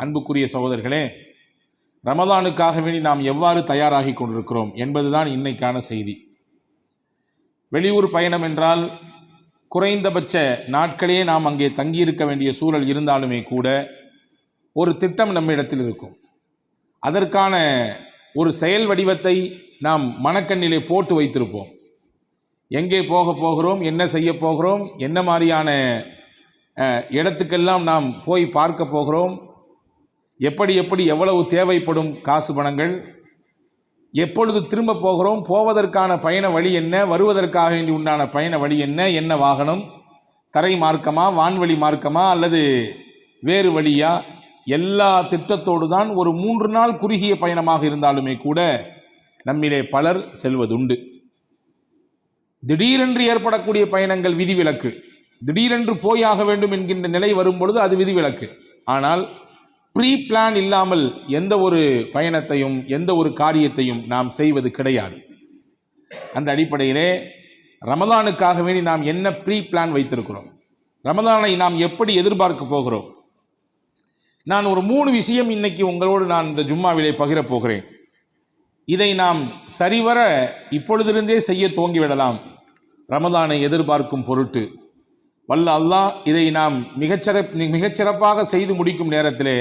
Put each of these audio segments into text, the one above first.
அன்புக்குரிய சகோதரர்களே, ரமதானுக்காக வேண்டி நாம் எவ்வாறு தயாராகி கொண்டிருக்கிறோம் என்பதுதான் இன்னைக்கான செய்தி. வெளியூர் பயணம் என்றால் குறைந்தபட்ச நாட்களே நாம் அங்கே தங்கியிருக்க வேண்டிய சூழல் இருந்தாலுமே கூட ஒரு திட்டம் நம்மிடத்தில் இருக்கும். அதற்கான ஒரு செயல் வடிவத்தை நாம் மனக்கண்ணிலே போட்டு வைத்திருப்போம். எங்கே போகிறோம், என்ன செய்ய போகிறோம், என்ன மாதிரியான இடத்துக்கெல்லாம் நாம் போய் பார்க்க போகிறோம், எப்படி எவ்வளவு தேவைப்படும் காசு பணங்கள், எப்பொழுது திரும்ப போகிறோம், போவதற்கான பயண வழி என்ன, வருவதற்காக வேண்டி உண்டான பயண வழி என்ன வாகனம், தரை மார்க்கமா, வான்வழி மார்க்கமா அல்லது வேறு வழியா, எல்லா திட்டத்தோடு தான் ஒரு 3 நாள் குறுகிய பயணமாக இருந்தாலுமே கூட நம்மிலே பலர் செல்வதுண்டு. திடீரென்று ஏற்படக்கூடிய பயணங்கள் விதிவிலக்கு. திடீரென்று போயாக வேண்டும் என்கின்ற நிலை வரும் பொழுது அது விதிவிலக்கு. ஆனால் ப்ரீ பிளான் இல்லாமல் எந்த ஒரு பயணத்தையும் எந்த ஒரு காரியத்தையும் நாம் செய்வது கிடையாது. அந்த அடிப்படையிலே ரமதானுக்காக வேண்டி நாம் என்ன ப்ரீ பிளான் வைத்திருக்கிறோம், ரமதானை நாம் எப்படி எதிர்பார்க்க போகிறோம். நான் ஒரு 3 விஷயம் இன்னைக்கு உங்களோடு நான் இந்த ஜும்மாவிலே பகிரப் போகிறேன். இதை நாம் சரிவர இப்பொழுதிருந்தே செய்ய துவங்கிவிடலாம். ரமதானை எதிர்பார்க்கும் பொருட்டு வல்ல அல்லாஹ் இதை நாம் மிகச்சிறப்பாக செய்து முடிக்கும் நேரத்திலே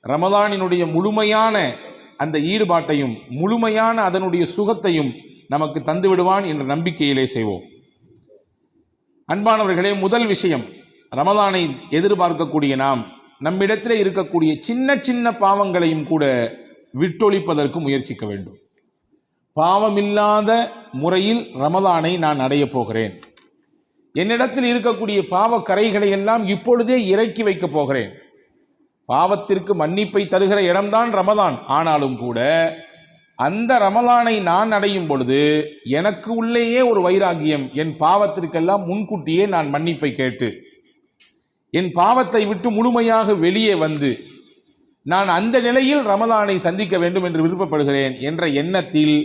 ரமதானினுடைய முழுமையான அந்த ஈடுபாட்டையும் முழுமையான அதனுடைய சுகத்தையும் நமக்கு தந்து விடுவான் என்ற நம்பிக்கையிலே செய்வோம். அன்பானவர்களே, முதல் விஷயம், ரமதானை எதிர்பார்க்கக்கூடிய நாம் நம்மிடத்திலே இருக்கக்கூடிய சின்ன பாவங்களையும் கூட விட்டொழிப்பதற்கு முயற்சிக்க வேண்டும். பாவமில்லாத முறையில் ரமதானை நான் அடையப் போகிறேன். என்னிடத்தில் இருக்கக்கூடிய பாவ கரைகளை எல்லாம் இப்பொழுதே இறக்கி வைக்கப் போகிறேன். பாவத்திற்கு மன்னிப்பை தருகிற இடம்தான் ரமதான். ஆனாலும் கூட அந்த ரமதானை நான் அடையும் பொழுது எனக்கு உள்ளேயே ஒரு வைராகியம், என் பாவத்திற்கெல்லாம் முன்கூட்டியே நான் மன்னிப்பை கேட்டு என் பாவத்தை விட்டு முழுமையாக வெளியே வந்து நான் அந்த நிலையில் ரமதானை சந்திக்க வேண்டும் என்று விருப்பப்படுகிறேன் என்ற எண்ணத்தில்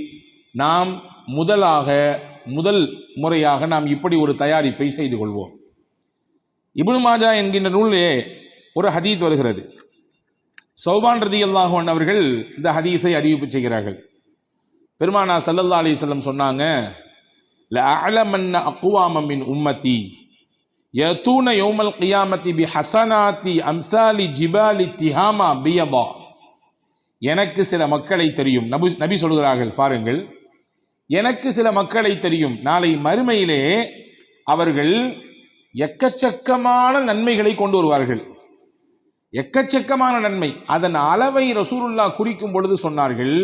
நாம் முதல் முறையாக நாம் இப்படி ஒரு தயாரிப்பை செய்து கொள்வோம். இப்னு மாஜா என்கின்ற நூலிலே ஒரு ஹதீத் வருகிறது. சௌபான் ரலியல்லாஹு அன்ஹு அவர்கள் இந்த ஹதீஸை அறிவிப்பு செய்கிறார்கள். பெருமானார் ஸல்லல்லாஹு அலைஹி வஸல்லம் சொன்னாங்க, லஅலமன்ன அக்வாம மின் உம்மதி யதூன யௌமல் கியாமத்தி பிஹஸனாத்தி அம்சாலி ஜிபாலி திஹாமா பியதா. எனக்கு சில மக்களை தெரியும். நபி சொல்கிறார்கள், பாருங்கள், எனக்கு சில மக்களை தெரியும், நாளை மறுமையிலே அவர்கள் எக்கச்சக்கமான நன்மைகளை கொண்டு வருவார்கள். எக்கச்சக்கமான நன்மை. அதன் அளவை ரசூலுல்லாஹ் குறிக்கும் பொழுது சொன்னார்கள்,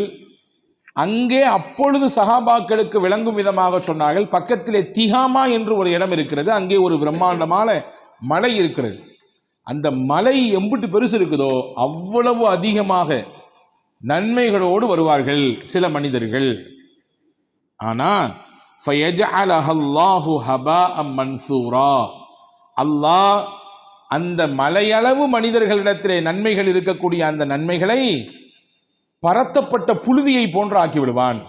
அங்கே அப்பொழுது சஹாபாக்களுக்கு விளங்கும் விதமாக சொன்னார்கள், பக்கத்திலே திஹாமா என்று ஒரு இடம் இருக்கிறது, அங்கே ஒரு பிரம்மாண்டமான மலை இருக்கிறது. அந்த மலை எம்பிட்டு பெருசு இருக்குதோ அவ்வளவு அதிகமாக நன்மைகளோடு வருவார்கள் சில மனிதர்கள். ஆனால் அல்லாஹ் அந்த மலையளவு மனிதர்களிடத்திலே நன்மைகள் இருக்கக்கூடிய அந்த நன்மைகளை பரத்தப்பட்ட புழுதியை போன்று ஆக்கிவிடுவான்.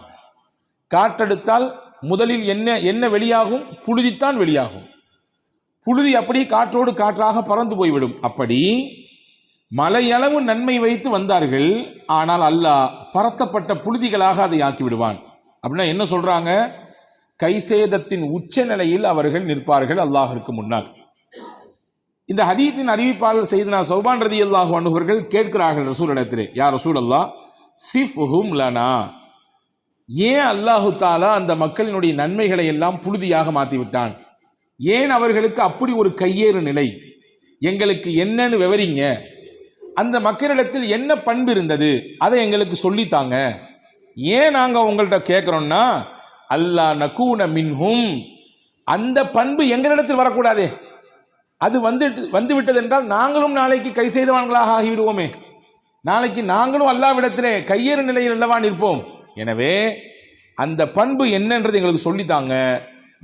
காற்றெடுத்தால் முதலில் என்ன வெளியாகும்? புழுதித்தான் வெளியாகும். புழுதி அப்படி காற்றோடு காற்றாக பறந்து போய்விடும். அப்படி மலையளவு நன்மை வைத்து வந்தார்கள், ஆனால் அல்லாஹ் பரத்தப்பட்ட புழுதிகளாக அதை ஆக்கிவிடுவான். அப்படின்னா என்ன சொல்றாங்க? கைசேதத்தின் உச்ச நிலையில் அவர்கள் நிற்பார்கள் அல்லாஹிற்கு முன்னால். இந்த ஹதீத்தின் அறிவிப்பாளர் செய்தனா சௌபான் ரலியல்லாஹு அன்ஹு அவர்கள் கேட்கிறார்கள் ரசூலிடத்திலே, யா ரசூலல்லாஹ் சிஃப்ஹும் லனா, ஏன் அல்லாஹு தாலா அந்த மக்களினுடைய நன்மைகளை எல்லாம் புழுதியாக மாற்றிவிட்டான்? ஏன் அவர்களுக்கு அப்படி ஒரு கையேறு நிலை? எங்களுக்கு என்னன்னு விவரிங்க. அந்த மக்களிடத்தில் என்ன பண்பு இருந்தது அதை எங்களுக்கு சொல்லித்தாங்க. ஏன் நாங்கள் உங்கள்கிட்ட கேட்குறோம்னா, அல்லா நகூன மின்ஹும், அந்த பண்பு எங்களிடத்தில் வரக்கூடாதே. அது வந்து விட்டது என்றால் நாங்களும் நாளைக்கு கை செய்தவான்களாக ஆகிவிடுவோமே. நாளைக்கு நாங்களும் அல்லாஹ்விடத்திலே கையேறு நிலையில் அல்லவா நிற்போம். எனவே அந்த பண்பு என்னன்றது எங்களுக்கு சொல்லித்தாங்க,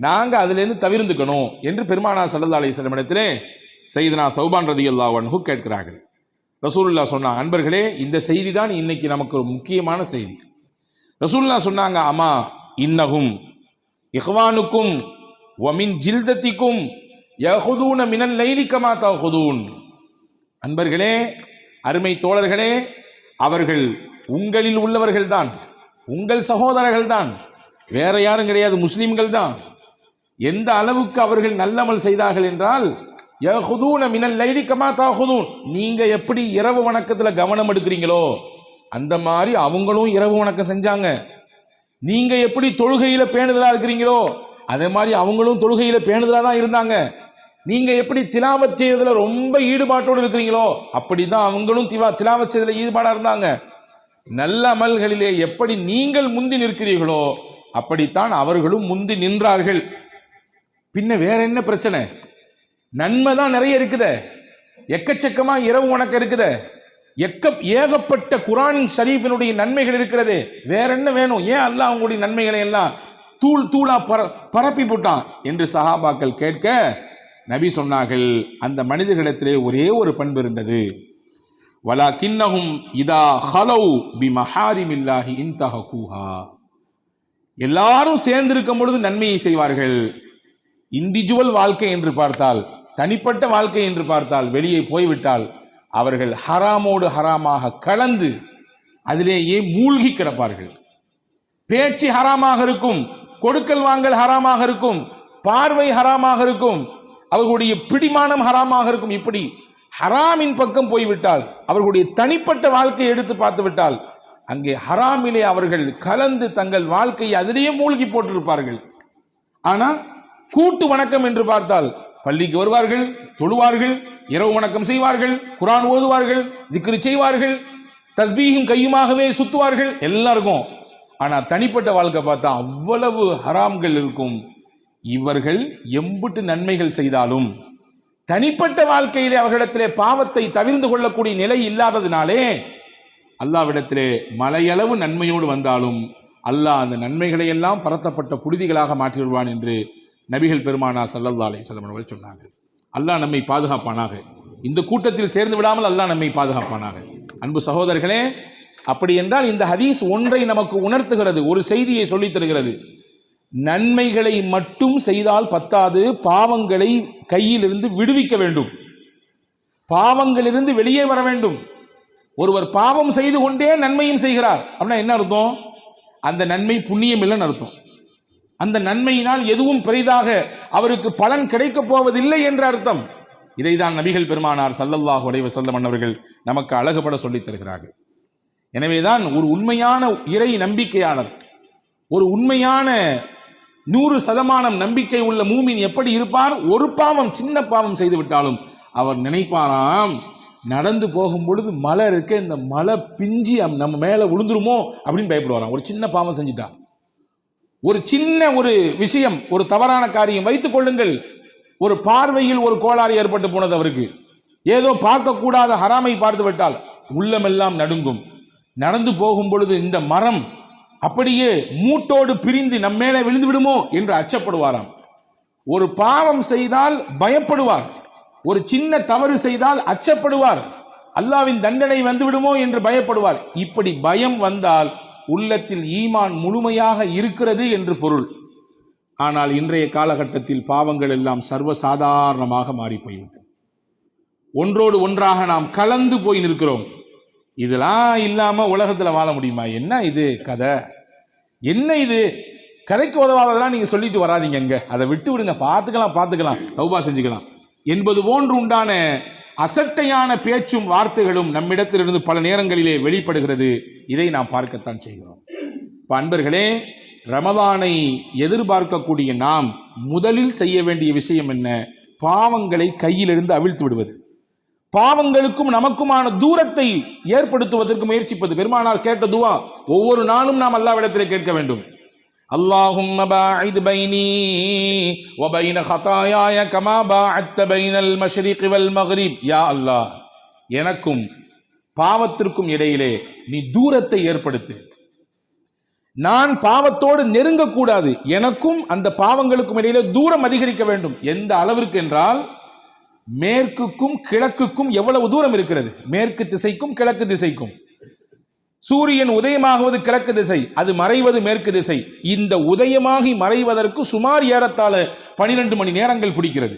நாங்கள் அதிலிருந்து தவிர்த்துக்கணும் என்று பெருமானார் ஸல்லல்லாஹு அலைஹி வஸல்லம் இடத்திலே சையதுனா சௌபான் ரலியல்லாஹு அன்ஹு கேட்கிறார்கள். ரசூலுல்லாஹ் சொன்னாங்க, அன்பர்களே, இந்த செய்தி தான் இன்னைக்கு நமக்கு ஒரு முக்கியமான செய்தி. ரசூலுல்லாஹ் சொன்னாங்க, அம்மா இன்னஹும் இஹ்வானுக்கும் வமின் ஜில்தத்திக்கும் யஹுதூன மினல் லைலி கமா தஹுதூன். அன்பர்களே, அருமை தோழர்களே, அவர்கள் உங்களில் உள்ளவர்கள்தான், உங்கள் சகோதரர்கள் தான், வேற யாரும் கிடையாது, முஸ்லிம்கள் தான். எந்த அளவுக்கு அவர்கள் நல்லமல் செய்தார்கள் என்றால், யஹுதூன மினல் லைலி கமா தஹுதூன், நீங்க எப்படி இரவு வணக்கத்துல கவனம் எடுக்கிறீங்களோ அந்த மாதிரி அவங்களும் இரவு வணக்கம் செஞ்சாங்க. நீங்க எப்படி தொழுகையில பேணுதலா இருக்கிறீங்களோ அதே மாதிரி அவங்களும் தொழுகையில பேணுதலா தான் இருந்தாங்க. நீங்க எப்படி திலாவத் செய்யறதுல ரொம்ப ஈடுபாட்டோடு இருக்கிறீங்களோ அப்படிதான் அவங்களும் திலாவத் செய்யறதுல ஈடுபாடா இருந்தாங்க. நல்ல அமல்களிலே எப்படி நீங்கள் முந்தி நிற்கிறீர்களோ அப்படித்தான் அவர்களும் முந்தி நின்றார்கள். பின்ன வேற என்ன பிரச்சனை? நன்மை தான் நிறைய இருக்குதே, எக்கச்சக்கமா இரவு வணக்கம் இருக்குதே, ஏகப்பட்ட குர்ஆன் ஷரீஃபினுடைய நன்மைகள் இருக்கிறது, வேற என்ன வேணும்? ஏன் அல்லாஹ் அவங்களுடைய நன்மைகளை எல்லாம் தூள் தூளா பரப்பி போட்டான் என்று சஹாபாக்கள் கேட்க நபி சொன்னார்கள், அந்த மனிதர்களிடத்திலே ஒரே ஒரு பண்பு இருந்தது. வலாகின்னஹும் இதா ஹலௌ பிமஹாரிமில்லாஹி இன்தஹகுஹா, எல்லாரும் சேர்ந்திருக்கும் பொழுது நன்மையை செய்வார்கள். இண்டிவிஜுவல் வாழ்க்கை என்று பார்த்தால், தனிப்பட்ட வாழ்க்கை என்று பார்த்தால், வெளியே போய்விட்டால் அவர்கள் ஹராமோடு ஹராமாக கலந்து அதிலேயே மூழ்கி கிடப்பார்கள். பேச்சு ஹராமாக இருக்கும், கொடுக்கல் வாங்கல் ஹராமாக இருக்கும், பார்வை ஹராமாக இருக்கும், அவர்களுடைய பிடிமானம் ஹராமாக இருக்கும். இப்படி ஹராமின் பக்கம் போய்விட்டால், அவர்களுடைய தனிப்பட்ட வாழ்க்கையை எடுத்து பார்த்து விட்டால் அங்கே ஹராமிலே அவர்கள் கலந்து தங்கள் வாழ்க்கையை அதிலேயே மூழ்கி போட்டிருப்பார்கள். ஆனால் கூட்டு வணக்கம் என்று பார்த்தால் பள்ளிக்கு வருவார்கள், தொழுவார்கள், இரவு வணக்கம் செய்வார்கள், குர்ஆன் ஓதுவார்கள், திக்ரு செய்வார்கள், தஸ்பீஹும் கையுமாகவே சுத்துவார்கள் எல்லாருக்கும். ஆனால் தனிப்பட்ட வாழ்க்கை பார்த்தா அவ்வளவு ஹராம்கள் இருக்கும். இவர்கள் எம்புட்டு நன்மைகள் செய்தாலும் தனிப்பட்ட வாழ்க்கையிலே அவர்களிடத்திலே பாவத்தை தவிர்ந்து கொள்ளக்கூடிய நிலை இல்லாததினாலே அல்லாஹ்விடத்திலே மலையளவு நன்மையோடு வந்தாலும் அல்லாஹ் அந்த நன்மைகளை எல்லாம் பரத்தப்பட்ட புழுதிகளாக மாற்றி விடுவான் என்று நபிகள் பெருமானா ஸல்லல்லாஹு அலைஹி வஸல்லம் அவர்கள் சொன்னார்கள். அல்லாஹ் நம்மை பாதுகாப்பானாக, இந்த கூட்டத்தில் சேர்ந்து விடாமல் அல்லாஹ் நம்மை பாதுகாப்பானாக. அன்பு சகோதரர்களே, அப்படி என்றால் இந்த ஹதீஸ் ஒன்றை நமக்கு உணர்த்துகிறது, ஒரு செய்தியை சொல்லித் தருகிறது. நன்மைகளை மட்டும் செய்தால் பத்தாது, பாவங்களை கையிலிருந்து விடுவிக்க வேண்டும், பாவங்களிலிருந்து வெளியே வர வேண்டும். ஒருவர் பாவம் செய்து கொண்டே நன்மையும் செய்கிறார் அப்படின்னா என்ன அர்த்தம்? அந்த நன்மை புண்ணியம் இல்லைன்னு அர்த்தம். அந்த நன்மையினால் எதுவும் பெரிதாக அவருக்கு பலன் கிடைக்கப் போவதில்லை என்ற அர்த்தம். இதைதான் நபிகள் பெருமானார் ஸல்லல்லாஹு அலைஹி வஸல்லம் அவர்கள் நமக்கு அழகுபட சொல்லித் தருகிறார்கள். எனவேதான் ஒரு உண்மையான இறை நம்பிக்கையாளர், ஒரு உண்மையான 100% நம்பிக்கை உள்ள மூமின் எப்படி இருப்பார்? ஒரு பாவம், சின்ன பாவம் செய்து விட்டாலும் அவர் நினைப்பாராம், நடந்து போகும் பொழுது மலை இருக்க, இந்த மலை பிஞ்சி நம்ம மேல விழுந்துருமோ அப்படின்னு பயப்படுவாராம். ஒரு சின்ன பாவம் செஞ்சுட்டா, ஒரு சின்ன ஒரு விஷயம், ஒரு தவறான காரியம் வைத்துக் கொள்ளுங்கள், ஒரு பார்வையில் ஒரு கோளாறு ஏற்பட்டு போனது அவருக்கு, ஏதோ பார்க்கக்கூடாத ஹராமை பார்த்து விட்டால் உள்ளமெல்லாம் நடுங்கும். நடந்து போகும் பொழுது இந்த மரம் அப்படியே மூட்டோடு பிரிந்து நம்ம மேலே விழுந்து விடுமோ என்று அச்சப்படுவாராம். ஒரு பாவம் செய்தால் பயப்படுவார், ஒரு சின்ன தவறு செய்தால் அச்சப்படுவார், அல்லாஹ்வின் தண்டனை வந்து விடுமோ என்று பயப்படுவார். இப்படி பயம் வந்தால் உள்ளத்தில் ஈமான் முழுமையாக இருக்கிறது என்று பொருள். ஆனால் இன்றைய காலகட்டத்தில் பாவங்கள் எல்லாம் சர்வசாதாரணமாக மாறி போய்விட்டது. ஒன்றோடு ஒன்றாக நாம் கலந்து போய் நிற்கிறோம். இதெல்லாம் இல்லாம உலகத்துல வாழ முடியுமா? என்ன இது கதை, என்ன இது கதைக்கு உதவாததெல்லாம் நீங்க சொல்லிட்டு வராதீங்க, அதை விட்டு விடுங்க, பார்த்துக்கலாம், தௌபா செஞ்சுக்கலாம் என்பது போன்று உண்டான அசட்டையான பேச்சும் வார்த்தைகளும் நம்மிடத்திலிருந்து பல நேரங்களிலே வெளிப்படுகிறது. இதை நாம் பார்க்கத்தான் செய்கிறோம். அன்பர்களே, ரமலானை எதிர்பார்க்கக்கூடிய நாம் முதலில் செய்ய வேண்டிய விஷயம் என்ன? பாவங்களை கையிலிருந்து அவிழ்த்து விடுவது, பாவங்களுக்கும் நமக்குமான தூரத்தை ஏற்படுத்துவதற்கு முயற்சிப்பது. பெருமானார் கேட்ட துவா ஒவ்வொரு நாளும் நாம் அல்லாஹ்விடத்திலே கேட்க வேண்டும். அல்லாஹும்ம பாஇத் பைனி வ பைன ஹதாயாய கமா பாஅத்த பைனல் மஷ்ரிகி வல் மக்ரிப். யா அல்லாஹ், எனக்கும் பாவத்திற்கும் இடையிலே நீ தூரத்தை ஏற்படுத்து. நான் பாவத்தோடு நெருங்கக்கூடாது, எனக்கும் அந்த பாவங்களுக்கும் இடையிலே தூரம் அதிகரிக்க வேண்டும். எந்த அளவிற்கு என்றால், மேற்குக்கும் கிழக்குக்கும் எவ்வளவு தூரம் இருக்கிறது? மேற்கு திசைக்கும் கிழக்கு திசைக்கும். சூரியன் உதயமாகுவது கிழக்கு திசை, அது மறைவது மேற்கு திசை. இந்த உதயமாகி மறைவதற்கு சுமார் ஏறத்தாழ 12 மணி நேரங்கள் பிடிக்கிறது.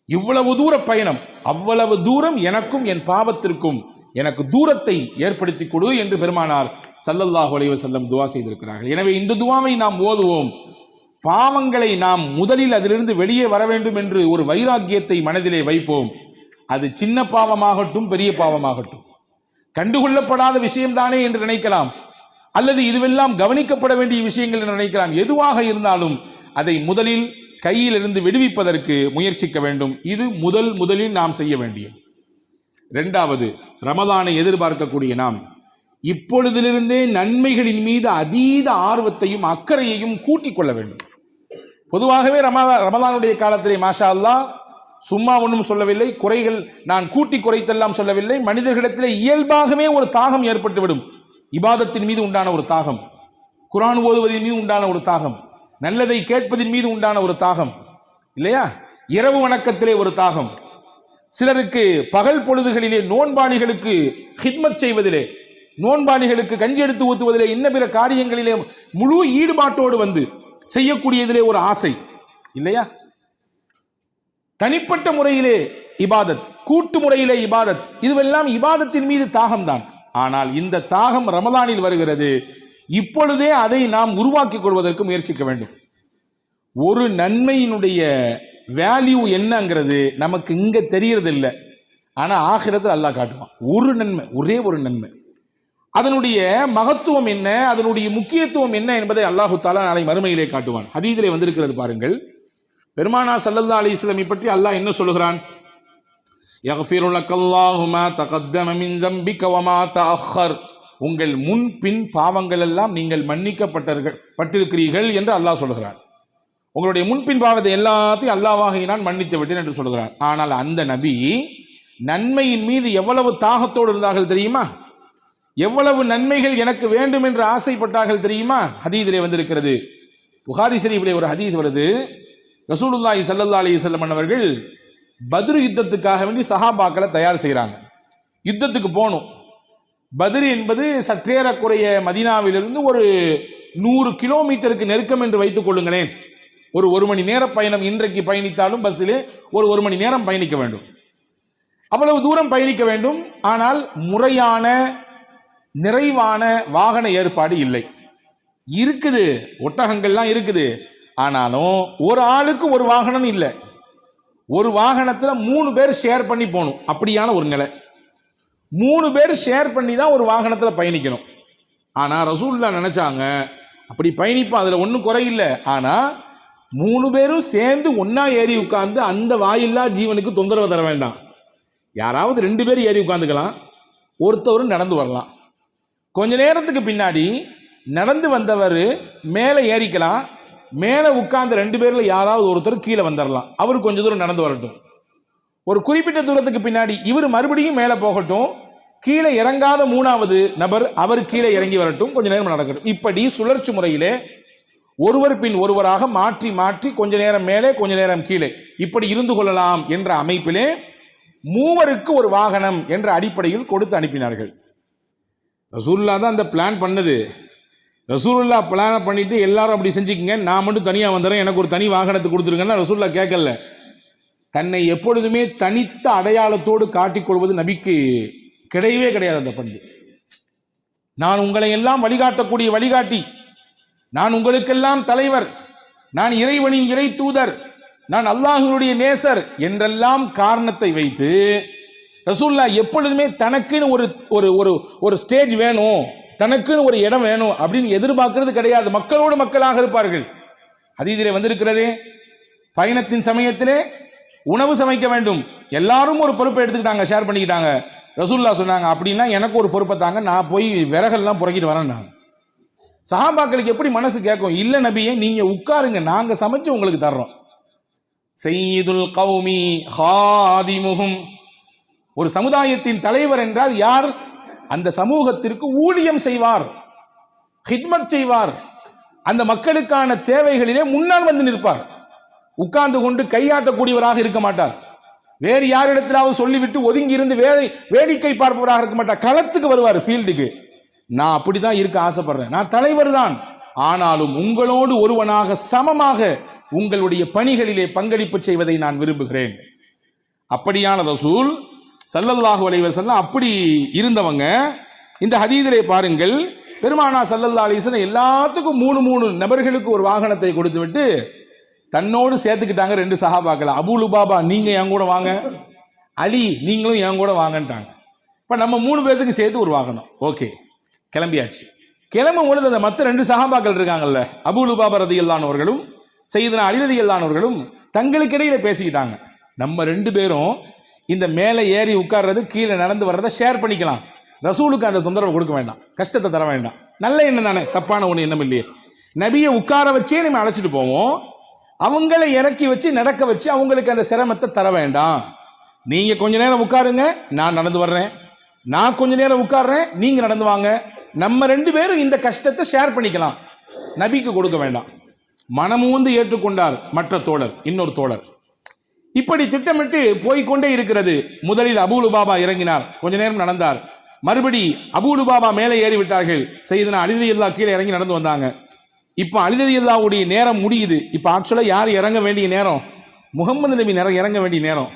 இவ்வளவு தூர பயணம், அவ்வளவு தூரம் எனக்கும் என் பாவத்திற்கும் எனக்கு தூரத்தை ஏற்படுத்தி கொடு என்று பெருமானார் ஸல்லல்லாஹு அலைஹி வஸல்லம் துஆ செய்திருக்கிறார்கள். எனவே இந்த துஆவை நாம் ஓதுவோம். பாவங்களை நாம் முதலில் அதிலிருந்து வெளியே வர வேண்டும் என்று ஒரு வைராக்கியத்தை மனதிலே வைப்போம். அது சின்ன பாவமாகட்டும் பெரிய பாவமாகட்டும், கண்டுகொள்ளப்படாத விஷயம்தானே என்று நினைக்கலாம், அல்லது இதுவெல்லாம் கவனிக்கப்பட வேண்டிய விஷயங்கள் என்று நினைக்கலாம். எதுவாக இருந்தாலும் அதை முதலில் கையிலிருந்து விடுவிப்பதற்கு முயற்சிக்க வேண்டும். இது முதலில் நாம் செய்ய வேண்டியது. இரண்டாவது, ரமதானை எதிர்பார்க்கக்கூடிய நாம் இப்பொழுதிலிருந்தே நன்மைகளின் மீது அதீத ஆர்வத்தையும் அக்கறையையும் கூட்டிக் கொள்ள வேண்டும். பொதுவாகவே ரமதானுடைய காலத்திலே மாஷா அல்லாஹ் சும்மா ஒன்றும் சொல்லவில்லை, குறைகள் நான் கூட்டி குறைத்தெல்லாம் சொல்லவில்லை. மனிதர்களிடத்திலே இயல்பாகவே ஒரு தாகம் ஏற்பட்டுவிடும். இபாதத்தின் மீது உண்டான ஒரு தாகம், குர்ஆன் ஓதுவதின் மீது உண்டான ஒரு தாகம், நல்லதை கேட்பதின் மீது உண்டான ஒரு தாகம் இல்லையா? இரவு வணக்கத்திலே ஒரு தாகம், சிலருக்கு பகல் பொழுதுகளிலே நோன்பாளிகளுக்கு ஹித்மத் செய்வதிலே, நோன்பாளிகளுக்கு கஞ்சி எடுத்து ஊத்துவதிலே, இன்ன பிற காரியங்களிலே முழு ஈடுபாட்டோடு வந்து செய்யக்கூடியதிலே ஒரு ஆசை இல்லையா? தனிப்பட்ட முறையிலே இபாதத், கூட்டு முறையிலே இபாதத், இதுவெல்லாம் இபாதத்தின் மீது தாகம்தான். ஆனால் இந்த தாகம் ரமலானில் வருகிறது. இப்பொழுதே அதை நாம் உருவாக்கிக் கொள்வதற்கு முயற்சிக்க வேண்டும். ஒரு நன்மையினுடைய வேல்யூ என்னங்கிறது நமக்கு இங்க தெரியறது இல்லை, ஆனா ஆகிரத்தில் அல்லாஹ் காட்டுவான். ஒரு நன்மை, ஒரே ஒரு நன்மை, அதனுடைய மகத்துவம் என்ன, அதனுடைய முக்கியத்துவம் என்ன என்பதை அல்லாஹு தஆலா நாளை மறுமையிலே காட்டுவான். ஹதீஸிலே வந்திருக்கிறது பாருங்கள். பெருமானார் ஸல்லல்லாஹு அலைஹி வஸல்லம் பற்றி அல்லாஹ் என்ன சொல்கிறான்? யக்ஃபிரு லக்கல்லாஹு மா தகத்தம மின் தம்பிக வ மா தஅக்கர். உங்கள் முன் பின் பாவங்கள் எல்லாம் நீங்கள் மன்னிக்கப்பட்டிருக்கிறீர்கள் என்று அல்லாஹ் சொல்கிறான். உங்களுடைய முன்பின் பாவத்தை எல்லாத்தையும் அல்லாஹ்வாகிய நான் மன்னித்து விட்டேன் என்று சொல்கிறான். ஆனால் அந்த நபி நன்மையின் மீது எவ்வளவு தாகத்தோடு இருந்தார்கள் தெரியுமா? எவ்வளவு நன்மைகள் எனக்கு வேண்டும் என்று ஆசைப்பட்டார்கள் தெரியுமா? ஹதீஸிலே வந்திருக்கிறது. புகாரி ஷரீஃபிலே ஒரு ஹதீஸ் வருது. ரசூலுல்லாஹி ஸல்லல்லாஹு அலைஹி வஸல்லம் அவர்கள் பத்ர் யுத்தத்துக்காக வேண்டி சஹாபாக்களை தயார் செய்கிறாங்க. யுத்தத்துக்கு போகணும். பத்ர் என்பது சற்றேறக்குறைய மதீனாவிலிருந்து ஒரு 100 கிலோமீட்டருக்கு நெருக்கம் என்று வைத்துக் கொள்ளுங்களேன். ஒரு மணி நேர பயணம், இன்றைக்கு பயணித்தாலும் பஸ்ஸிலே ஒரு மணி நேரம் பயணிக்க வேண்டும். அவ்வளவு தூரம் பயணிக்க வேண்டும். ஆனால் முறையான நிறைவான வாகன ஏற்பாடு இல்லை. இருக்குது, ஒட்டகங்கள்லாம் இருக்குது, ஆனாலும் ஒரு ஆளுக்கு ஒரு வாகனம் இல்லை. ஒரு வாகனத்துல 3 பேர் ஷேர் பண்ணி போகணும். அப்படியான ஒரு நிலை. 3 பேர் ஷேர் பண்ணி தான் ஒரு வாகனத்துல பயணிக்கணும். ஆனா ரசூலுல்லாஹ் நினைச்சாங்க அப்படி பயணிப்போம், அதுல ஒன்றும் குறையில்லை. ஆனா 3 பேரும் சேர்ந்து ஒன்னா ஏறி உட்கார்ந்து அந்த வாயில்லா ஜீவனுக்கு தொந்தரவு தர வேண்டாம். யாராவது 2 பேர் ஏறி உட்கார்ந்துக்கலாம், ஒருத்தவரும் நடந்து வரலாம். கொஞ்ச நேரத்துக்கு பின்னாடி நடந்து வந்தவர் மேலே ஏறிக்கலாம், மேலே உட்கார்ந்த 2 பேர்ல யாராவது ஒருத்தர் கீழே வந்துடலாம். அவர் கொஞ்ச தூரம் நடந்து வரட்டும். ஒரு குறிப்பிட்ட தூரத்துக்கு பின்னாடி இவர் மறுபடியும் மேலே போகட்டும், கீழே இறங்காத 3வது நபர் அவர் கீழே இறங்கி வரட்டும், கொஞ்ச நேரம் நடக்கட்டும். இப்படி சுழற்சி முறையிலே ஒருவர் பின் ஒருவராக மாற்றி மாற்றி கொஞ்ச நேரம் மேலே கொஞ்ச நேரம் கீழே இப்படி இருந்து கொள்ளலாம் என்ற அமைப்பிலே 3 ஒரு வாகனம் என்ற அடிப்படையில் கொடுத்து அனுப்பினார்கள். ரசூலுல்லாஹ் தான் அந்த பிளான் பண்ணது. ரசூலுல்லாஹ் பிளான் பண்ணிட்டு எல்லாரும் அப்படி செஞ்சுக்கங்க, நான் மட்டும் தனியாக வந்துடுறேன், எனக்கு ஒரு தனி வாகனத்தை கொடுத்துருங்கன்னா ரசூலுல்லாஹ் கேட்கல. தன்னை எப்பொழுதுமே தனித்த அடையாளத்தோடு காட்டிக்கொள்வது நபிக்கு கிடையவே கிடையாது அந்த பண்பு. நான் உங்களை எல்லாம் வழிகாட்டக்கூடிய வழிகாட்டி, நான் உங்களுக்கெல்லாம் தலைவர், நான் இறைவனின் இறை தூதர், நான் அல்லாஹ்வுடைய நேசர் என்றெல்லாம் காரணத்தை வைத்து ரசூலுல்லாஹ் எப்பொழுதுமே தனக்குன்னு ஒரு ஸ்டேஜ் வேணும், தனக்குன்னு ஒரு இடம் வேணும் அப்படின்னு எதிர்பார்க்கிறது கிடையாது. மக்களோடு மக்களாக இருப்பார்கள். ஹதீஸிலே வந்திருக்கிறதே, பயணத்தின் சமயத்திலே உணவு சமைக்க வேண்டும், எல்லாரும் ஒரு பொறுப்பை எடுத்துக்கிட்டாங்க, ஷேர் பண்ணிக்கிட்டாங்க. ரசூலுல்லாஹ் சொன்னாங்க, அப்படின்னா எனக்கு ஒரு பொறுப்பை தாங்க, நான் போய் விறகெல்லாம் புறக்கிட்டு வரேன். சஹாபாக்களுக்கு எப்படி மனசு கேட்கும்? இல்ல நபியே, நீங்க உட்காருங்க, நாங்க சமைச்சு உங்களுக்கு தர்றோம். சய்யிதுல் கௌமி ஹாதிமுஹும். ஒரு சமுதாயத்தின் தலைவர் என்றால் யார்? அந்த சமூகத்திற்கு ஊழியம் செய்வார், ஹித்மத் செய்வார், அந்த மக்களுக்கான தேவைகளிலே முன்னால் வந்து நிற்பார். உட்கார்ந்து கொண்டு கையாட்டக்கூடியவராக இருக்க மாட்டார். வேறு யாரிடத்திலாவது சொல்லிவிட்டு ஒதுங்கி இருந்து வேடிக்கை பார்ப்பவராக இருக்க மாட்டார். களத்துக்கு வருவார், ஃபீல்டுக்கு. நான் அப்படிதான் இருக்க ஆசைப்படுறேன், நான் தலைவர் தான், ஆனாலும் உங்களோடு ஒருவனாக சமமாக உங்களுடைய பணிகளிலே பங்களிப்பு செய்வதை நான் விரும்புகிறேன். அப்படியான ரசூல் ஸல்லல்லாஹு அலைஹி வஸல்லம் அப்படி இருந்தவங்க. இந்த ஹதீஸிலே பாருங்கள், பெருமானா ஸல்லல்லாஹு அலைஹி வஸல்லம் எல்லாத்துக்கும் 3 நபர்களுக்கு ஒரு வாகனத்தை கொடுத்து விட்டு தன்னோடு சேர்த்துக்கிட்டாங்க 2 சஹாபாக்களை. அபூ லுபாபா நீங்க என் கூட வாங்க, அலி நீங்களும் என் கூட வாங்கன்ட்டாங்க. இப்போ நம்ம 3 பேர்த்துக்கு சேர்த்து ஒரு வாகனம். ஓகே, கிளம்பியாச்சு. கிளம்பும் பொழுது அந்த மற்ற 2 சஹாபாக்கள் இருக்காங்கல்ல, அபூ லுபாபா ரலியல்லாஹு அவர்களும் சையதுனா அலி ரலியல்லாஹு அவர்களும் தங்களுக்கு இடையில பேசிக்கிட்டாங்க. நம்ம 2 பேரும் இந்த மேலே ஏறி உட்கார்றது கீழே நடந்து வர்றதை ஷேர் பண்ணிக்கலாம், ரசூலுக்கு அந்த தொந்தரவு கொடுக்க வேண்டாம், கஷ்டத்தை தர வேண்டாம். நல்ல எண்ணம் தானே, தப்பான ஒன்று எண்ணம் இல்லையே. நபியை உட்கார வச்சே நம்ம அழைச்சிட்டு போவோம், அவங்களை இறக்கி வச்சு நடக்க வச்சு அவங்களுக்கு அந்த சிரமத்தை தர வேண்டாம். நீங்க கொஞ்ச நேரம் உட்காருங்க, நான் நடந்து வர்றேன், நான் கொஞ்ச நேரம் உட்கார்றேன், நீங்க நடந்து வாங்க, நம்ம 2 பேரும் இந்த கஷ்டத்தை ஷேர் பண்ணிக்கலாம், நபிக்கு கொடுக்க வேண்டாம். மனமுந்து ஏற்றுக்கொண்டார் மற்ற தோழர், இன்னொரு தோழர். இப்படி திட்டமிட்டு போய்கொண்டே இருக்கிறது. முதலில் அபூ லுபாபா இறங்கினார், கொஞ்ச நேரம் நடந்தார். மறுபடி அபூ லுபாபா மேலே ஏறி விட்டார்கள். சையதுனா அலி ரலியல்லாஹு கீழே இறங்கி நடந்து வந்தாங்க. இப்போ அலி ரலியல்லாஹுடைய நேரம் முடியுது. இப்போ ஆக்சுவலாக யார் இறங்க வேண்டிய நேரம்? முகமது நபி இறங்க வேண்டிய நேரம்.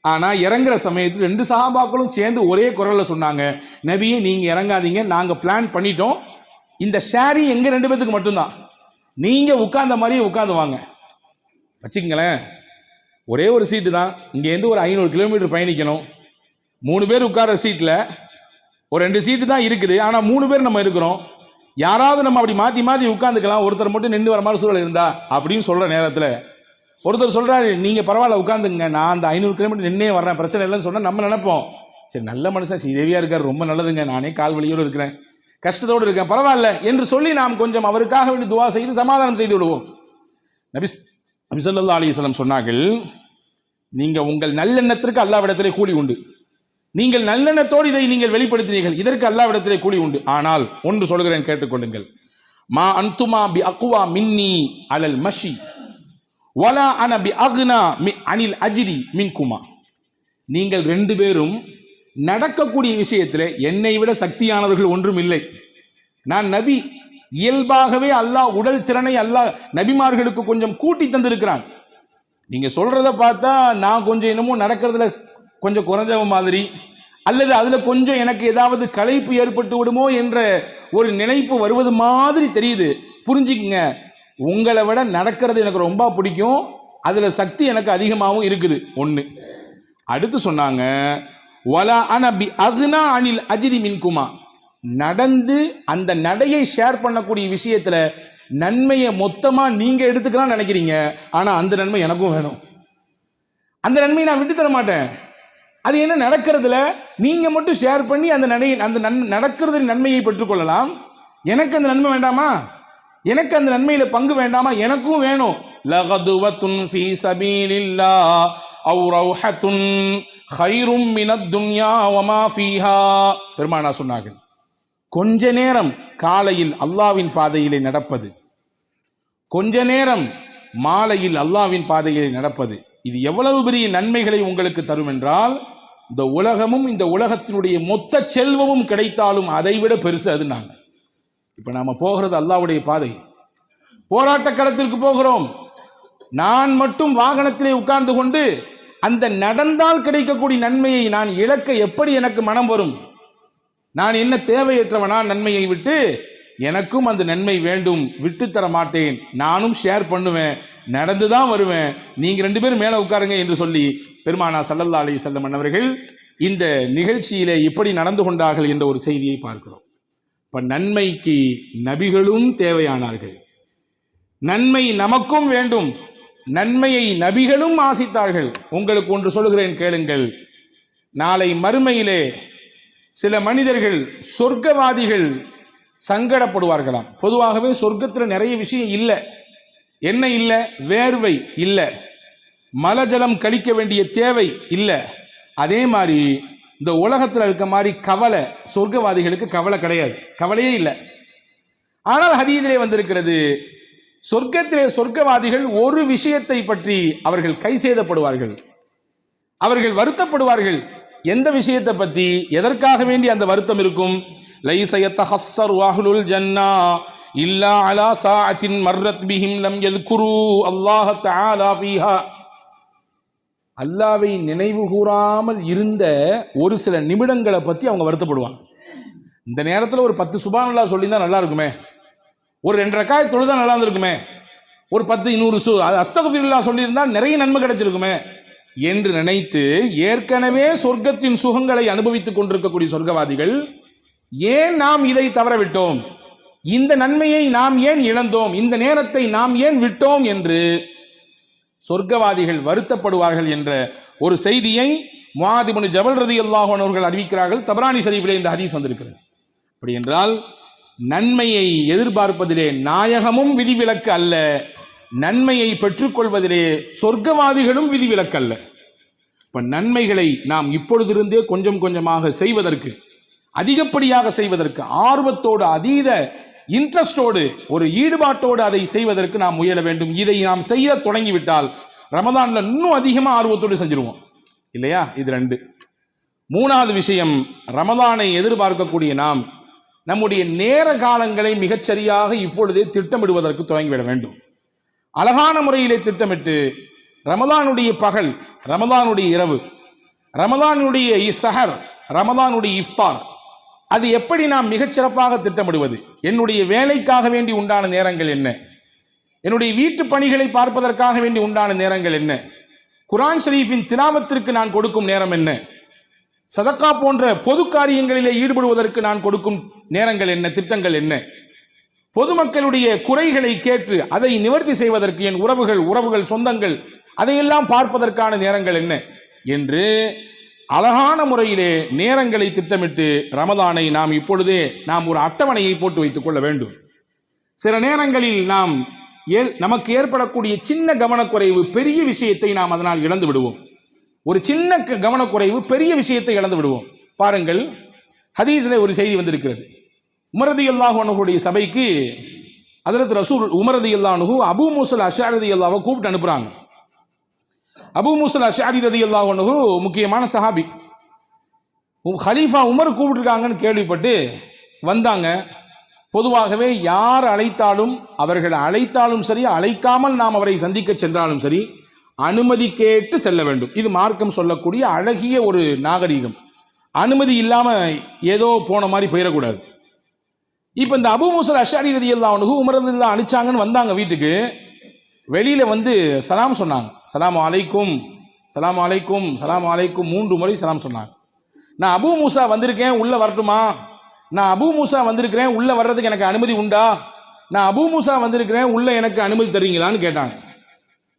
ஆனால் இறங்குற சமயத்தில் 2 சஹாபாக்களும் சேர்ந்து ஒரே குரலில் சொன்னாங்க, நபியே நீங்கள் இறங்காதீங்க, நாங்கள் பிளான் பண்ணிட்டோம், இந்த ஷேரி எங்கள் 2 பேத்துக்கு மட்டும்தான், நீங்கள் உட்கார்ந்த மாதிரியே உட்காந்து வாங்க. வச்சுக்கங்களேன், ஒரே ஒரு சீட்டு தான், இங்கேருந்து ஒரு 500 கிலோமீட்டர் பயணிக்கணும். 3 பேர் உட்கார்ற சீட்டில் ஒரு 2 சீட்டு தான் இருக்குது. ஆனால் 3 பேர் நம்ம இருக்கிறோம். யாராவது நம்ம அப்படி மாற்றி மாற்றி உட்காந்துக்கலாம், ஒருத்தர் மட்டும் நின்று வர மாதிரி சூழல் இருந்தா அப்படின்னு சொல்கிற நேரத்தில் ஒருத்தர் சொல்கிறாரு, நீங்கள் பரவாயில்ல உட்காந்துங்க, நான் அந்த 500 கிலோமீட்டர் நின்னே வர்றேன், பிரச்சனை இல்லைன்னு சொன்னால் நம்ம நினைப்போம், சரி நல்ல மனுஷன் ஸ்ரீதேவியாக இருக்கார், ரொம்ப நல்லதுங்க, நானே கால் வலியோடு இருக்கிறேன், கஷ்டத்தோடு இருக்கேன், பரவாயில்ல என்று சொல்லி நாம் கொஞ்சம் அவருக்காக வேண்டி துவா செய்து சமாதானம் செய்து விடுவோம். நபி ஸல்லல்லாஹு அலைஹி வஸல்லம் சொன்னார்கள், நீங்கள் உங்கள் நல்லெண்ணத்திற்கு அல்லாஹ்விடத்திலே கூலி உண்டு, நீங்கள் நல்லெண்ணத்தோடு இதை நீங்கள் வெளிப்படுத்தினீர்கள், இதற்கு அல்லாஹ்விடத்திலே கூலி உண்டு. ஆனால் ஒன்று சொல்கிறேன், கேட்டுக்கொள்ளுங்கள். மா அன்துமா பி அக்வா மின்னி அலல் மஷி வலா அன பி அக்னா அனில் அஜ்ரி மின்குமா. நீங்கள் 2 பேரும் நடக்கக்கூடிய விஷயத்தில் என்னை விட சக்தியானவர்கள் ஒன்றும் இல்லை. நான் நபி, இயல்பாகவே அல்லாஹ் உடல் திறனை அல்லாஹ் நபிமார்களுக்கு கொஞ்சம் கூட்டி தந்திருக்கிறான். நீங்க சொல்றத பார்த்தா நான் கொஞ்சம் என்னமோ நடக்கிறதுல கொஞ்சம் குறைஞ்சவ மாதிரி, அல்லது அதுல கொஞ்சம் எனக்கு ஏதாவது களைப்பு ஏற்பட்டு விடுமோ என்ற ஒரு நினைப்பு வருவது மாதிரி தெரியுது. புரிஞ்சுக்குங்க, உங்களை விட நடக்கிறது எனக்கு ரொம்ப பிடிக்கும், அதுல சக்தி எனக்கு அதிகமாகவும் இருக்குது. ஒன்று. அடுத்து சொன்னாங்க, வலா அன பி அக்னா அனில் அஜ்ரி மின்குமா. நடந்து அந்த நடையை ஷேர் பண்ணக்கூடிய விஷயத்துல நன்மையை மொத்தமா நீங்க எடுத்துக்கலாம் நினைக்கிறீங்க, ஆனா அந்த நன்மை எனக்கும் வேணும், அந்த நன்மையை நான் விட்டு தர மாட்டேன். அது என்ன, நடக்கிறதுல நீங்க மட்டும் ஷேர் பண்ணி அந்த நடக்கிறது நன்மையை பெற்றுக்கொள்ளலாம், எனக்கு அந்த நன்மை வேண்டாமா? எனக்கு அந்த நன்மையில பங்கு வேண்டாமா? எனக்கும் வேணும். லகதுவத்துன் ஃபீ சபீலில்லாஹ் அவ் ரௌஹத்துன் கைரும் மினத் துன்யா வமா ஃபீஹா. பெருமானா சொன்னார்கள், கொஞ்ச நேரம் காலையில் அல்லாஹ்வின் பாதையிலே நடப்பது, கொஞ்ச நேரம் மாலையில் அல்லாஹ்வின் பாதையிலே நடப்பது, இது எவ்வளவு பெரிய நன்மைகளை உங்களுக்கு தரும் என்றால், இந்த உலகமும் இந்த உலகத்தினுடைய மொத்த செல்வமும் கிடைத்தாலும் அதைவிட பெருசு அது. நாங்கள் இப்ப நாம போகிறது அல்லாஹ்வுடைய பாதை, போராட்ட களத்திற்கு போகிறோம். நான் மட்டும் வாகனத்திலே உட்கார்ந்து கொண்டு அந்த நடந்தால் கிடைக்கக்கூடிய நன்மையை நான் இழக்க எப்படி எனக்கு மனம் வரும்? நான் என்ன தேவையற்றவனா? நன்மையை விட்டு எனக்கும் அந்த நன்மை வேண்டும், விட்டு தர மாட்டேன், நானும் ஷேர் பண்ணுவேன், நடந்துதான் வருவேன், நீங்க 2 பேரும் மேல உட்காருங்க என்று சொல்லி பெருமானா ஸல்லல்லாஹு அலைஹி வஸல்லம் அவர்கள் இந்த நிகழ்ச்சியிலே இப்படி நடந்து கொண்டார்கள் என்ற ஒரு செய்தியை பார்க்கிறோம். இப்ப நன்மைக்கு நபிகளும் தேவையானார்கள், நன்மை நமக்கும் வேண்டும், நன்மையை நபிகளும் ஆசித்தார்கள். உங்களுக்கு ஒன்று சொல்கிறேன், கேளுங்கள். நாளை மறுமையிலே சில மனிதர்கள், சொர்க்கவாதிகள் சங்கடப்படுவார்களாம். பொதுவாகவே சொர்க்கத்தில் நிறைய விஷயம் இல்லை. என்ன இல்லை? வேர்வை இல்லை, மலஜலம் கழிக்க வேண்டிய தேவை இல்லை. அதே மாதிரி இந்த உலகத்தில் இருக்க மாதிரி கவலை சொர்க்கவாதிகளுக்கு கவலை கிடையாது, கவலையே இல்லை. ஆனால் ஹதீஸிலே வந்திருக்கிறது, சொர்க்கத்திலே சொர்க்கவாதிகள் ஒரு விஷயத்தை பற்றி அவர்கள் கை சேதப்படுவார்கள், அவர்கள் வருத்தப்படுவார்கள். எந்த விஷயத்தை பற்றி, எதற்காக வேண்டி அந்த வருத்தம் இருக்கும்? லைஸ யதஹஸ்ஸரு அஹ்லுல் ஜன்னா இல்லா அலா சாஅத்தின் மர்ரத் பிஹிம் லம் யذ்குரு அல்லாஹ் தஆலா ஃபீஹா. அல்லாவை நினைவு கூறாமல் இருந்த ஒரு சில நிமிடங்களை பற்றி அவங்க வருத்தப்படுவாங்க. இந்த நேரத்தில் ஒரு 10 சுப்ஹானல்லாஹ் சொல்லியிருந்தா நல்லா இருக்குமே, ஒரு 2 ரக்காத் தொழுதா நல்லா இருந்திருக்குமே, ஒரு 10 100 அஸ்தக்ஃபிருல்லாஹ் சொல்லியிருந்தால் நிறைய நன்மை கிடைச்சிருக்குமே என்று நினைத்து ஏற்கனவே சொர்க்கத்தின் சுகங்களை அனுபவித்துக் கொண்டிருக்கக்கூடிய சொர்க்கவாதிகள் ஏன் நாம் இதை தவறவிட்டோம், இந்த நன்மையை நாம் ஏன் இழந்தோம், இந்த நேரத்தை நாம் ஏன் விட்டோம் என்று சொர்க்கவாதிகள் வருத்தப்படுவார்கள் என்ற ஒரு செய்தியை முஆத் இப்னு ஜபல் ரலியல்லாஹு அன்ஹு அவர்கள் அறிவிக்கிறார்கள். தபரானி ஷரீஃபிலே இந்த ஹதீஸ் வந்திருக்கிறது. அப்படி என்றால் நன்மையை எதிர்பார்ப்பதிலே நாயகமும் விதிவிலக்கு அல்ல, நன்மையை பெற்றுக்கொள்வதிலே சொர்க்கவாதிகளும் விதிவிலக்கு அல்ல. இப்ப நன்மைகளை நாம் இப்பொழுதிருந்தே கொஞ்சம் கொஞ்சமாக செய்வதற்கு, அதிகப்படியாக செய்வதற்கு, ஆர்வத்தோடு அதீத இன்ட்ரெஸ்டோடு ஒரு ஈடுபாட்டோடு அதை செய்வதற்கு நாம் முயல வேண்டும். இதை நாம் செய்ய தொடங்கிவிட்டால் ரமதான்ல இன்னும் அதிகமாக ஆர்வத்தோடு செஞ்சிருவோம் இல்லையா? இது 2. 3வது விஷயம், ரமதானை எதிர்பார்க்கக்கூடிய நாம் நம்முடைய நேர காலங்களை மிகச்சரியாக இப்பொழுதே திட்டமிடுவதற்கு தொடங்கிவிட வேண்டும். அழகான முறையிலே திட்டமிட்டு ரமதானுடைய பகல், ரமதானுடைய இரவு, ரமதானுடைய சஹர், ரமதானுடைய இஃப்தார், அது எப்படி நாம் மிகச்சிறப்பாக திட்டமிடுவது, என்னுடைய வேலைக்காக வேண்டி உண்டான நேரங்கள் என்ன, என்னுடைய வீட்டு பணிகளை பார்ப்பதற்காக வேண்டி உண்டான நேரங்கள் என்ன, குர்ஆன் ஷரீஃபின் திலாவத்திற்கு நான் கொடுக்கும் நேரம் என்ன, சதக்கா போன்ற பொது காரியங்களிலே ஈடுபடுவதற்கு நான் கொடுக்கும் நேரங்கள் என்ன, திட்டங்கள் என்ன, பொதுமக்களுடைய குறைகளை கேட்டு அதை நிவர்த்தி செய்வதற்கு என் உறவுகள் சொந்தங்கள் அதையெல்லாம் பார்ப்பதற்கான நேரங்கள் என்ன என்று அழகான முறையிலே நேரங்களை திட்டமிட்டு ரமதானை நாம் இப்பொழுதே ஒரு அட்டவணையை போட்டு வைத்துக் கொள்ள வேண்டும். சில நேரங்களில் நமக்கு ஏற்படக்கூடிய சின்ன கவனக்குறைவு பெரிய விஷயத்தை நாம் அதனால் இழந்து விடுவோம். ஒரு சின்ன கவனக்குறைவு பெரிய விஷயத்தை இழந்து விடுவோம். பாருங்கள், ஹதீஸில் ஒரு செய்தி வந்திருக்கிறது. உமர் ரலியல்லாஹு அன்ஹுடைய சபைக்கு ஹஜ்ரத் ரசூல் உமர் ரலியல்லாஹு அன்ஹு அபூ மூஸா அஷ்அரி ரலியல்லாஹு கூப்பிட்டு அனுப்புறாங்க. அபூ மூஸா அஷ்அரி ரலியல்லாஹு அன்ஹு முக்கியமான சஹாபி. ஹலீஃபா உமர் கூப்பிட்டுருக்காங்கன்னு கேள்விப்பட்டு வந்தாங்க. பொதுவாகவே யார் அழைத்தாலும், அவர்கள் அழைத்தாலும் சரி, அழைக்காமல் நாம் அவரை சந்திக்க சென்றாலும் சரி, அனுமதி கேட்டு செல்ல வேண்டும். இது மார்க்கம் சொல்லக்கூடிய அழகிய ஒரு நாகரீகம். அனுமதி இல்லாம ஏதோ போன மாதிரி போயிடக்கூடாது. இப்ப இந்த அபூ மூஸா அஷ்அரி ரலியல்லாஹு அன்ஹு உமர் ரலியல்லாஹு அனுப்பிச்சாங்கன்னு வந்தாங்க வீட்டுக்கு. வெளியில வந்து சலாம் சொன்னாங்க. சலாம் அலைக்கும், சலாம் அலைக்கும், சலாம் அலைக்கும் 3 முறை சலாம் சொன்னாங்க. நான் அபூ மூஸா வந்திருக்கேன், உள்ள வரட்டுமா? நான் அபூ மூஸா வந்திருக்கிறேன், உள்ள வர்றதுக்கு எனக்கு அனுமதி உண்டா? நான் அபூ மூஸா வந்திருக்கிறேன், உள்ள எனக்கு அனுமதி தருவீங்களான்னு கேட்டாங்க.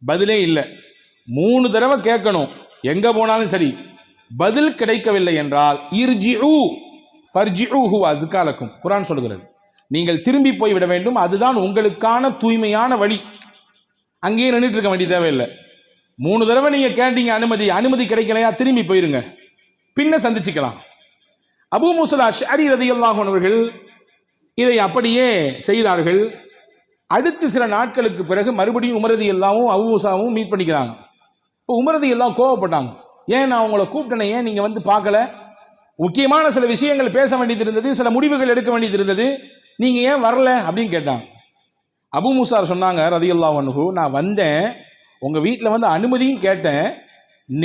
பதிலே இல்லை. 3 தடவை கேட்கணும், எங்க போனாலும் சரி. பதில் கிடைக்கவில்லை என்றால் இர்ஜிஉ ஃபர்ஜிஉஹு அஸ்காலக்கும், குர்ஆன் சொல்கிறது, நீங்கள் திரும்பி போய் விட வேண்டும், அதுதான் உங்களுக்கான தூய்மையான வழி. அங்கேயே நின்றுட்டு இருக்க வேண்டிய தேவையில்லை. 3 தடவை நீங்க கேட்டீங்க அனுமதி கிடைக்கலையா, திரும்பி போயிருங்க, பின்ன சந்திச்சுக்கலாம். அபூ மூஸா அஷ்அரி ரலியல்லாஹு அன்ஹு அவர்கள் இதை அப்படியே செய்தார்கள். அடுத்து சில நாட்களுக்கு பிறகு மறுபடியும் உமர் ரலியல்லாஹு அபூ மூஸாவும் மீட் பண்ணிக்கிறாங்க. இப்போ உமர் ரலியல்லாஹு கோவப்பட்டாங்க. ஏன் நான் உங்களை கூப்பிட்டேனே, ஏன் நீங்க வந்து பார்க்கல? முக்கியமான சில விஷயங்கள் பேச வேண்டியது இருந்தது, சில முடிவுகள் எடுக்க வேண்டியது இருந்தது, நீங்க ஏன் வரல அப்படின்னு கேட்டாங்க. அபூ மூஸா சொன்னாங்க ரலியல்லாஹு அன்ஹு, நான் வந்தேன், உங்க வீட்டில் வந்து அனுமதியும் கேட்டேன்,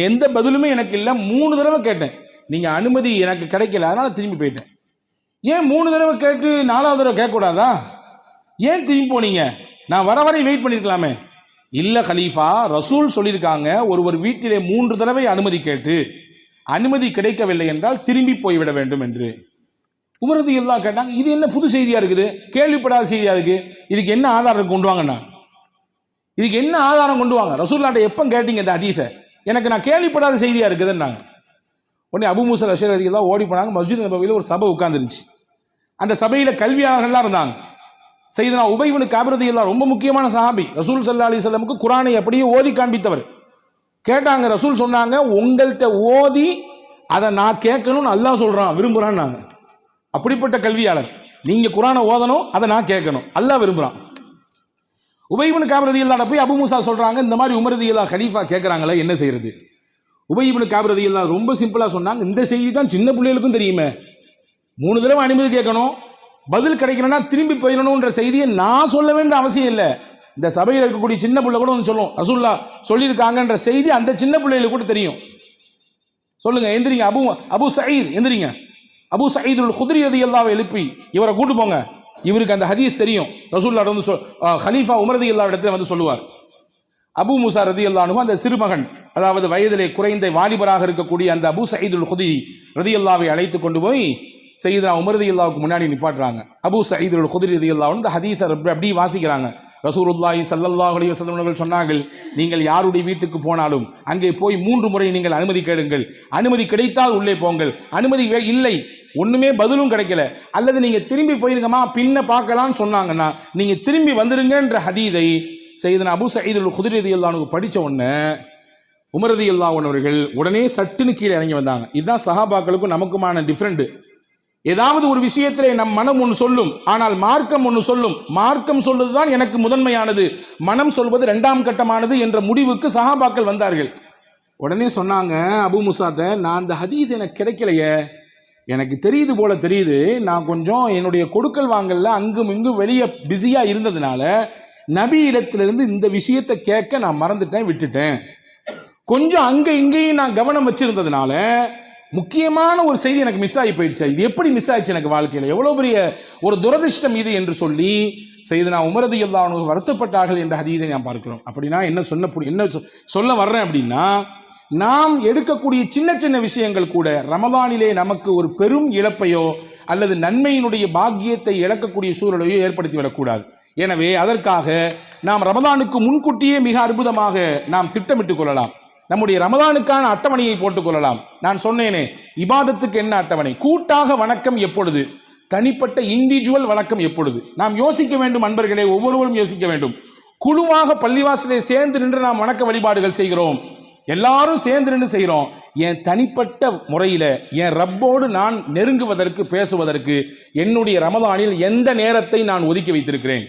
எந்த பதிலுமே எனக்கு இல்லை. 3 தடவை கேட்டேன், நீங்க அனுமதி எனக்கு கிடைக்கல, அதனால திரும்பி போயிட்டேன். ஏன் 3 தடவை கேட்டு 4வது தடவை கேட்கக்கூடாதா? ஏன் திரும்பி போனீங்க? நான் வர வரை வெயிட் பண்ணிருக்கலாமே. இல்ல கலீஃபா, ரசூல் சொல்லியிருக்காங்க, ஒருவர் வீட்டிலே 3 தடவை அனுமதி கேட்டு அனுமதி கிடைக்கவில்லை என்றால் திரும்பி போய்விட வேண்டும் என்று. உமர் ரலியல்லாஹு கேட்டாங்க, இது என்ன புது செய்தியா இருக்குது, கேள்விப்படாத செய்தியா இருக்கு, இதுக்கு என்ன ஆதாரம் கொண்டு வாங்கண்ணா, இதுக்கு என்ன ஆதாரம் கொண்டு வாங்க, ரசூலுல்லாஹ்ட்ட எப்போ கேட்டீங்க இந்த ஹதீஸை, எனக்கு நான் கேள்விப்படாத செய்தியா இருக்குதுன்னாங்க. உடனே அபூ மூஸா அஷ்அரி ரலியல்லாஹு ஓடி போனாங்க. மஸ்ஜித் நபவியில் ஒரு சபை உட்கார்ந்துருந்துச்சு. அந்த சபையில் கல்வியாளர்கள்லாம் இருந்தாங்க. சையதுனா உபை இப்னு கஅப் ரலியல்லாஹு ரொம்ப முக்கியமான சஹாபி, ரசூல் ஸல்லல்லாஹு அலைஹி வஸல்லமுக்கு குர்ஆனை அப்படியே ஓதி காண்பித்தவர். கேட்டாங்க, ரசூல் சொன்னாங்க, உங்கள்கிட்ட ஓதி அதை நான் கேட்கணும்னு அல்லாஹ் சொல்றான், விரும்புறான்னாங்க. அப்படிப்பட்ட கல்வியாளர், நீங்க குர்ஆனை ஓதணும், அதை நான் கேட்கணும், அல்லாஹ் விரும்புறான். உபை இப்னு கஅப் ரலியல்லாஹு போய் அபூ மூஸா சொல்றாங்க, இந்த மாதிரி உமர் ரலியல்லாஹு கலீஃபா கேட்கறாங்களே, என்ன செய்யறது? உபை இப்னு கஅப் ரலியல்லாஹு ரொம்ப சிம்பிளா சொன்னாங்க, இந்த செய்தி தான் சின்ன பிள்ளைகளுக்கும் தெரியுமே, 3 தடவை அனுமதி கேட்கணும், பதில் கிடைக்கணும்னா திரும்பி போயிடணும்ன்ற செய்தியை நான் சொல்ல வேண்டிய அவசியம் இல்லை, இந்த சபையில் இருக்கக்கூடிய சின்ன பிள்ளை கூட வந்து சொல்லும் ரசூலுல்லாஹ் சொல்லியிருக்காங்கன்ற செய்தி அந்த சின்ன பிள்ளைகளுக்கு கூட தெரியும். சொல்லுங்க, எந்திரிங்க. அபு சயீத் எந்திரிங்க. அபு சயீதுல் குத்ரி ரலியல்லாஹு எழுப்பி இவரை கூட்டு போங்க, இவருக்கு அந்த ஹதீஸ் தெரியும். ரசூலுல்லாஹ் வந்து ஹலீஃபா உமர் ரலியல்லாஹு இடத்துல வந்து சொல்லுவார். அபு மூசா ரலியல்லாஹு அன்ஹு அந்த சிறுமகன், அதாவது வயதிலே குறைந்த வாலிபராக இருக்கக்கூடிய அந்த அபு சயீதுல் குத்ரி ரலியல்லாஹுவை அழைத்து கொண்டு போய் சையதுனா உமர் ரலியல்லாஹுக்கு முன்னாடி நிப்பாட்டுறாங்க. அபு சயீதுல் குத்ரி ரலியல்லாஹு இந்த ஹதீஸை அப்படி வாசிக்கிறாங்க. ரசூலுல்லாஹி ஸல்லல்லாஹு அலைஹி வஸல்லம் அவர்கள் சொன்னார்கள், நீங்கள் யாருடைய வீட்டுக்கு போனாலும் அங்கே போய் 3 முறை நீங்கள் அனுமதி கேளுங்கள். அனுமதி கிடைத்தால் உள்ளே போங்கள், அனுமதி இல்லை, ஒண்ணுமே பதிலும் கிடைக்கல, அல்லது நீங்க திரும்பி போயிருங்கம்மா பின்ன பார்க்கலாம்னு சொன்னாங்கன்னா நீங்க திரும்பி வந்துருங்கன்ற ஹதீதை சையதுனா அபு சயீதுல் குத்ரி ரலியல்லாஹு அன்ஹு படிச்ச உடனே உமர் ரலியல்லாஹு அன்ஹு அவர்கள் உடனே சட்டுன்னு கீழே இறங்கி வந்தாங்க. இதுதான் சஹாபாக்களுக்கும் நமக்குமான டிஃபரெண்ட். ஏதாவது ஒரு விஷயத்திலே நம் மனம் ஒன்று சொல்லும், ஆனால் மார்க்கம் ஒன்று சொல்லும். மார்க்கம் சொல்வதுதான் எனக்கு முதன்மையானது, மனம் சொல்வது 2ஆம் கட்டமானது என்ற முடிவுக்கு சஹாபாக்கள் வந்தார்கள். உடனே சொன்னாங்க அபு முசாட்ட, நான் அந்த ஹதீஸ் எனக்கு கிடைக்கலையே, எனக்கு தெரியுது போல தெரியுது, நான் கொஞ்சம் என்னுடைய கொடுக்கல் வாங்கல்ல அங்கும் இங்கும் வெளியே பிஸியா இருந்ததுனால நபி இடத்திலிருந்து இந்த விஷயத்தை கேட்க நான் மறந்துட்டேன், விட்டுட்டேன். கொஞ்சம் அங்க இங்கேயும் நான் கவனம் வச்சிருந்ததுனால முக்கியமான ஒரு செய்தி எனக்கு மிஸ் ஆகி போயிடுச்சு. இது எப்படி மிஸ் ஆயிடுச்சு எனக்கு வாழ்க்கையில், எவ்வளவு பெரிய ஒரு துரதிர்ஷ்டம் இது என்று சொல்லி சையதுனா உமர் ரலியல்லாஹு அன்ஹு வருத்தப்பட்டார்கள் என்ற ஹதீஸை நாம் பார்க்கிறோம். அப்படின்னா என்ன சொல்ல வர்றேன் அப்படின்னா, நாம் எடுக்கக்கூடிய சின்ன சின்ன விஷயங்கள் கூட ரமதானிலே நமக்கு ஒரு பெரும் இழப்பையோ அல்லது நன்மையினுடைய பாக்கியத்தை இழக்கக்கூடிய சூழலையோ ஏற்படுத்தி விடக்கூடாது. எனவே அதற்காக நாம் ரமதானுக்கு முன்கூட்டியே மிக அற்புதமாக நாம் திட்டமிட்டுக் கொள்ளலாம். நம்முடைய ரமதானுக்கான அட்டவணையை போட்டுக் கொள்ளலாம். நான் சொன்னேனே, இபாதத்துக்கு என்ன அட்டவணை, கூட்டாக வணக்கம் எப்பொழுது, தனிப்பட்ட இண்டிவிஜுவல் வணக்கம் எப்பொழுது, நாம் யோசிக்க வேண்டும் அன்பர்களே, ஒவ்வொருவரும் யோசிக்க வேண்டும். குழுவாக பள்ளிவாசலை சேர்ந்து நின்று நாம் வணக்க வழிபாடுகள் செய்கிறோம், எல்லாரும் சேர்ந்து நின்று செய்கிறோம். என் தனிப்பட்ட முறையில் என் ரப்போடு நான் நெருங்குவதற்கு பேசுவதற்கு என்னுடைய ரமதானில் எந்த நேரத்தை நான் ஒதுக்கி வைத்திருக்கிறேன்?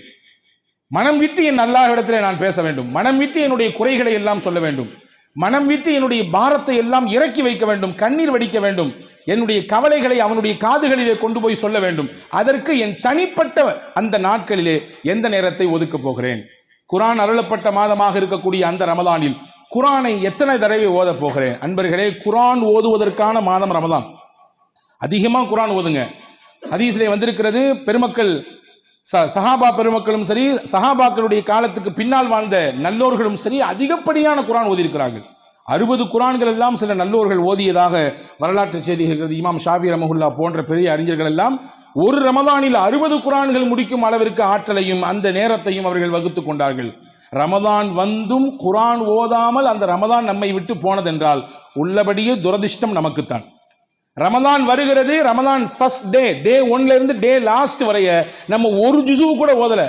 மனம் விட்டு என் அல்லாஹ்விடத்தில் நான் பேச வேண்டும், மனம் விட்டு என்னுடைய குறைகளை எல்லாம் சொல்ல வேண்டும், மனம் விட்டு என்னுடைய பாரத்தை எல்லாம் இறக்கி வைக்க வேண்டும், கண்ணீர் வடிக்க வேண்டும், என்னுடைய கவலைகளை அவனுடைய காதுகளிலே கொண்டு போய் சொல்ல வேண்டும். அதற்கு என் தனிப்பட்ட அந்த நாட்களிலே எந்த நேரத்தை ஒதுக்கப் போகிறேன்? குர்ஆன் அருளப்பட்ட மாதமாக இருக்கக்கூடிய அந்த ரமதானில் குர்ஆனை எத்தனை தடவை ஓத போகிறேன்? அன்பர்களே, குர்ஆன் ஓதுவதற்கான மாதம் ரமதான். அதிகமாக குர்ஆன் ஓதுங்க. ஹதீஸிலே வந்திருக்கிறது, பெருமக்கள் சஹாபா பெருமக்களும் சரி, சஹாபாக்களுடைய காலத்துக்கு பின்னால் வாழ்ந்த நல்லோர்களும் சரி அதிகப்படியான குர்ஆன் ஓதியிருக்கிறார்கள். 60 குர்ஆன்கள் எல்லாம் சில நல்லோர்கள் ஓதியதாக வரலாற்று செய்திகள். இமாம் ஷாஃபி ரஹ்மத்துல்லாஹ் போன்ற பெரிய அறிஞர்கள் எல்லாம் ஒரு ரமதானில் 60 குர்ஆன்கள் முடிக்கும் அளவிற்கு ஆற்றலையும் அந்த நேரத்தையும் அவர்கள் வகுத்து கொண்டார்கள். ரமதான் வந்தும் குர்ஆன் ஓதாமல் அந்த ரமதான் நம்மை விட்டு போனதென்றால் உள்ளபடியே துரதிர்ஷ்டம் நமக்குத்தான். ரமதான் வருகிறது, ரமதான் ஃபர்ஸ்ட் டே 1ல இருந்து டே லாஸ்ட் வரைய நம்ம ஒரு ஜுஸு கூட ஓதல,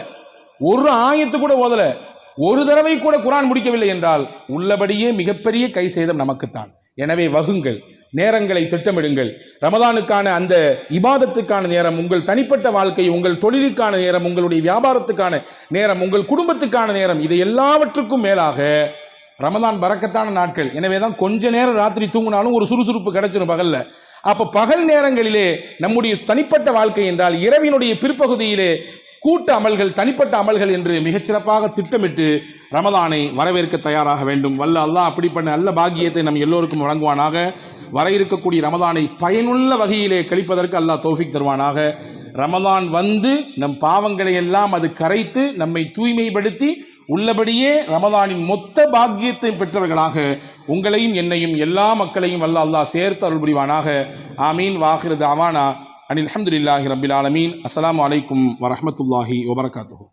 ஒரு ஆயத்து கூட ஓதல, ஒரு தடவை கூட குர்ஆன் முடிக்கவில்லை என்றால் உள்ளபடியே மிகப்பெரிய கை சேதம் நமக்குத்தான். எனவே வகுங்கள், நேரங்களை திட்டமிடுங்கள். ரமதானுக்கான அந்த இபாதத்துக்கான நேரம், உங்கள் தனிப்பட்ட வாழ்க்கை, உங்கள் தொழிலுக்கான நேரம், உங்களுடைய வியாபாரத்துக்கான நேரம், உங்கள் குடும்பத்துக்கான நேரம், இது எல்லாவற்றுக்கும் மேலாக ரமதான் பரக்கத்தான நாட்கள். எனவே தான் கொஞ்ச நேரம் ராத்திரி தூங்கினாலும் ஒரு சுறுசுறுப்பு கிடைச்சிடும் பகல்ல. அப்ப பகல் நேரங்களிலே நம்முடைய தனிப்பட்ட வாழ்க்கை என்றால் இரவினுடைய பிற்பகுதியிலே கூட்ட அமல்கள், தனிப்பட்ட அமல்கள் என்று மிகச்சிறப்பாக திட்டமிட்டு ரமதானை வரவேற்க தயாராக வேண்டும். வல்ல அல்லாஹ் அப்படிப்பட்ட நல்ல பாக்கியத்தை நம் எல்லோருக்கும் வழங்குவானாக. வர இருக்கக்கூடிய ரமதானை பயனுள்ள வகையிலே கழிப்பதற்கு அல்லாஹ் தௌஃபீக் தருவானாக. ரமதான் வந்து நம் பாவங்களை எல்லாம் அது கரைத்து நம்மை தூய்மைப்படுத்தி உள்ளபடியே ரமதானின் மொத்த பாக்கியத்தை பெற்றவர்களாக உங்களையும் என்னையும் எல்லா மக்களையும் வல்ல அல்லாஹ் சேர்த்து அருள் புரிவானாக. ஆமீன். வாஹிரு தஅவானா அனில் ஹம்துலில்லாஹி ரப்பில் ஆலமீன். அஸ்ஸலாமு அலைக்கும் வரஹ்மத்துல்லாஹி வபரகாத்துஹு.